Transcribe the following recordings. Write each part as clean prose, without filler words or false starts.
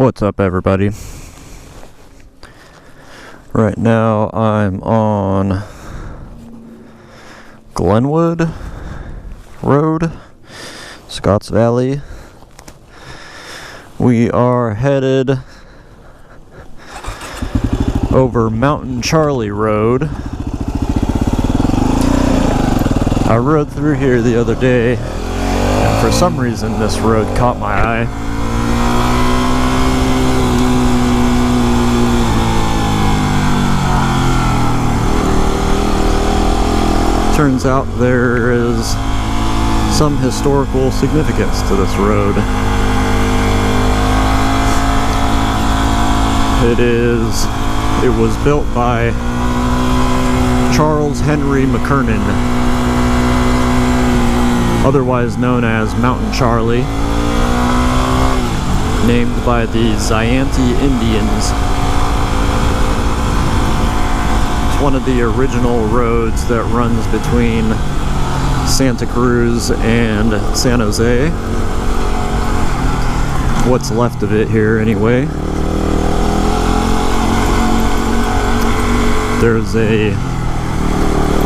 What's up, everybody? Right now I'm on Glenwood Road, Scotts Valley. We are headed over Mountain Charlie Road. I rode through here the other day, and for some reason this road caught my eye. Turns out there is some historical significance to this road. It was built by Charles Henry McKernan, otherwise known as Mountain Charlie, named by the Zayante Indians. It's one of the original roads that runs between Santa Cruz and San Jose. What's left of it here, anyway. There's a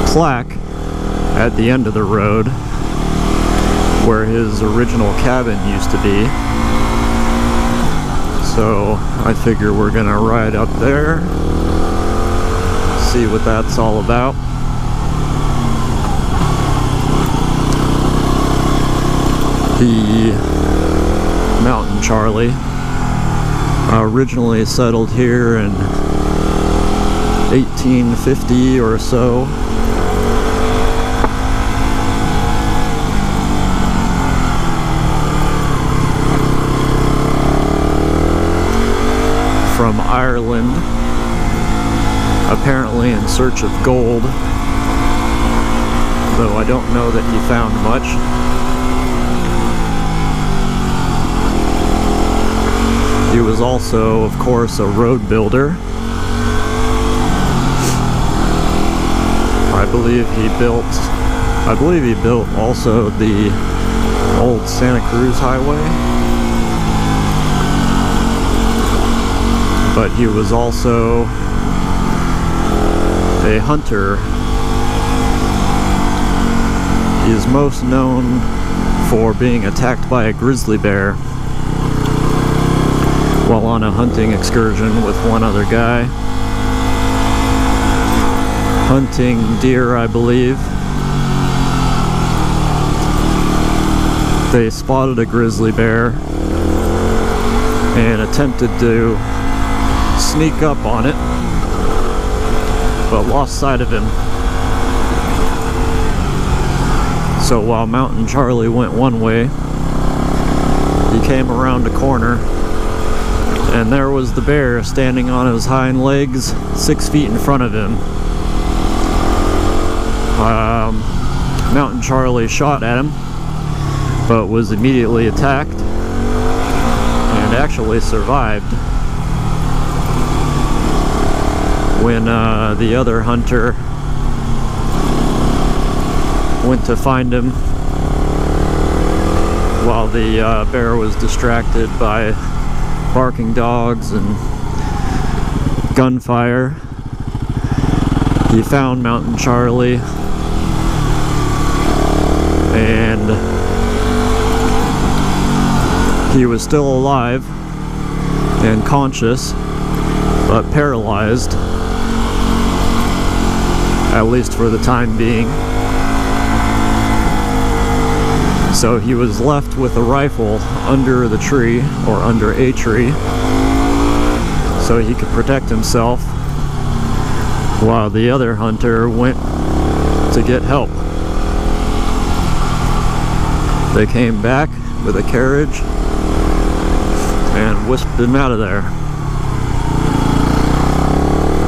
plaque at the end of the road where his original cabin used to be. So I figure we're gonna ride up there, see what that's all about. The Mountain Charlie originally settled here in 1850 or so. From Ireland, apparently in search of gold, though I don't know that he found much. He was also, of course, a road builder. I believe he built also the old Santa Cruz highway. But he was also a hunter. He is most known for being attacked by a grizzly bear while on a hunting excursion with one other guy. Hunting deer, I believe. They spotted a grizzly bear and attempted to sneak up on it, but lost sight of him. So while Mountain Charlie went one way, he came around a corner, and there was the bear standing on his hind legs 6 feet in front of him. Mountain Charlie shot at him, but was immediately attacked and actually survived. When the other hunter went to find him while the bear was distracted by barking dogs and gunfire, he found Mountain Charlie, and he was still alive and conscious, but paralyzed, at least for the time being. So he was left with a rifle under the tree, or under a tree, so he could protect himself while the other hunter went to get help. They came back with a carriage and whisked him out of there.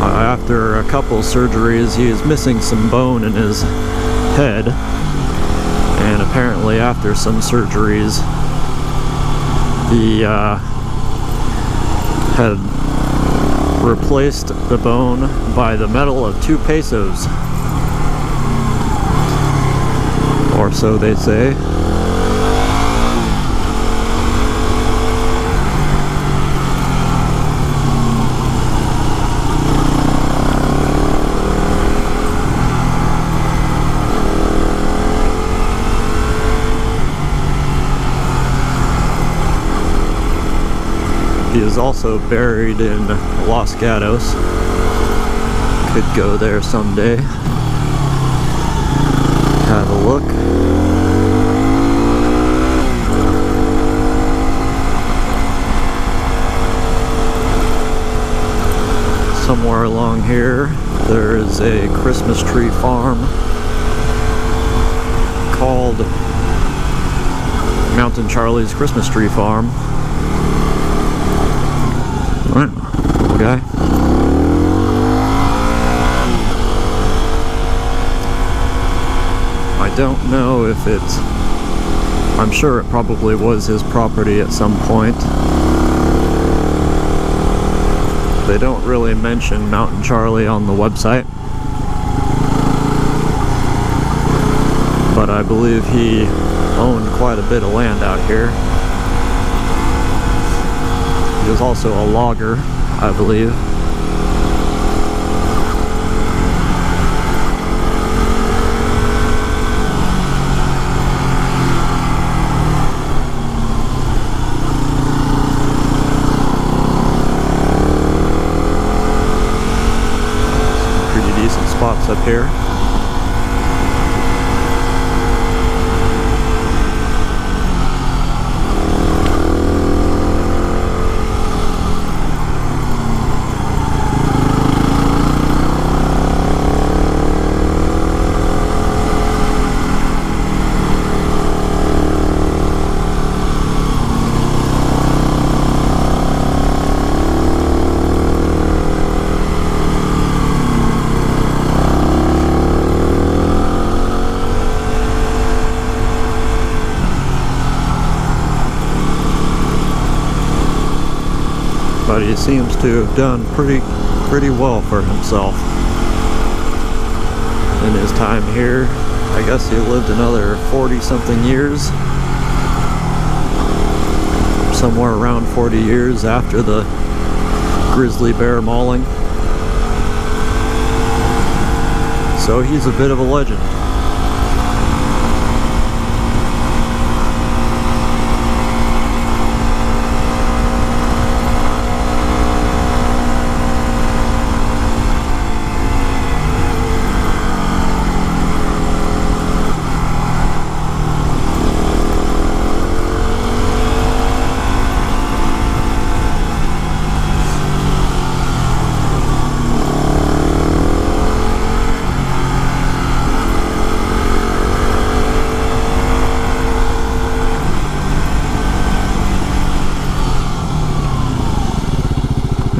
After a couple surgeries, he is missing some bone in his head, and apparently after some surgeries he had replaced the bone by the metal of 2 pesos, or so they say. He is also buried in Los Gatos. Could go there someday. Have a look. Somewhere along here, there is a Christmas tree farm called Mountain Charlie's Christmas Tree Farm. Alright, okay. I don't know if it's... I'm sure it probably was his property at some point. They don't really mention Mountain Charlie on the website, but I believe he owned quite a bit of land out here. He was also a logger, I believe. Decent spots up here. But he seems to have done pretty well for himself in his time here. I guess he lived another 40-something years, somewhere around 40 years after the grizzly bear mauling. So he's a bit of a legend.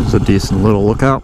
It's a decent little lookout.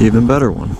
Even better one.